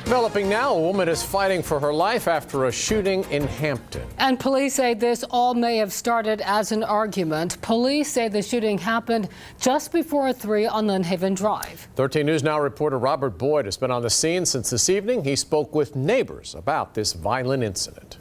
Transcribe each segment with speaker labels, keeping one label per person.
Speaker 1: Developing now, a woman is fighting for her life after a shooting in Hampton.
Speaker 2: And police say this all may have started as an argument. Police say the shooting happened just before 3 on Lynnhaven Drive. 13
Speaker 1: News Now reporter Robert Boyd has been on the scene since this evening. He spoke with neighbors about this violent incident.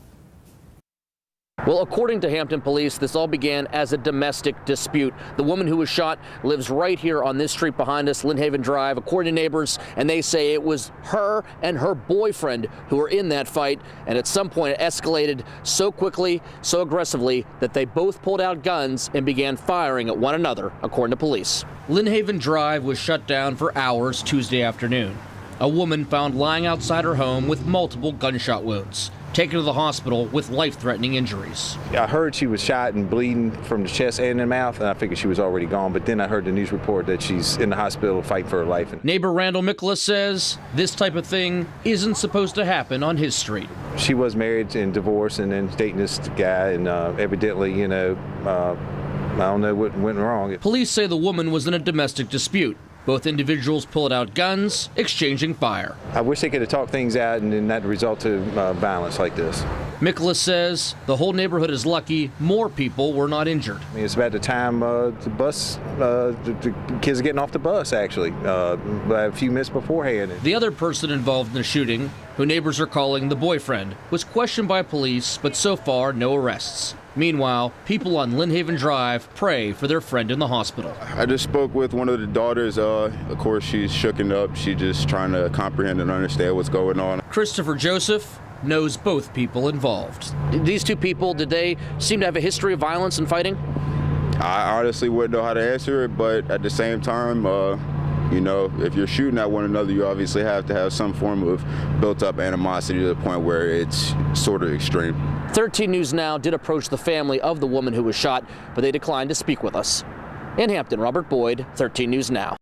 Speaker 3: Well, according to Hampton police, this all began as a domestic dispute. The woman who was shot lives right here on this street behind us, Lynnhaven Drive, according to neighbors, and they say it was her and her boyfriend who were in that fight, and at some point it escalated so quickly, so aggressively, that they both pulled out guns and began firing at one another, according to police. Lynnhaven Drive was shut down for hours Tuesday afternoon. A woman found lying outside her home with multiple gunshot wounds, taken to the hospital with life-threatening injuries.
Speaker 4: I heard she was shot and bleeding from the chest and the mouth, and I figured she was already gone, but then I heard the news report that she's in the hospital fighting for her life.
Speaker 3: Neighbor Randall Mikla says this type of thing isn't supposed to happen on his street.
Speaker 4: She was married and divorced and then dating this guy, and evidently, I don't know what went wrong.
Speaker 3: Police say the woman was in a domestic dispute. Both individuals pulled out guns, exchanging fire.
Speaker 4: I wish they could have talked things out and then that result to violence like this.
Speaker 3: Mikla says the whole neighborhood is lucky more people were not injured.
Speaker 4: I mean, it's about the time the kids are getting off the bus, actually, a few minutes beforehand.
Speaker 3: The other person involved in the shooting, who neighbors are calling the boyfriend, was questioned by police, but so far no arrests. Meanwhile, people on Lynnhaven Drive pray for their friend in the hospital.
Speaker 5: I just spoke with one of the daughters. Of course, she's shooken up. She's just trying to comprehend and understand what's going on.
Speaker 3: Christopher Joseph knows both people involved. These two people, did they seem to have a history of violence and fighting?
Speaker 5: I honestly wouldn't know how to answer it, but at the same time, if you're shooting at one another, you obviously have to have some form of built-up animosity to the point where it's sort of extreme.
Speaker 3: 13 News Now did approach the family of the woman who was shot, but they declined to speak with us. In Hampton, Robert Boyd, 13 News Now.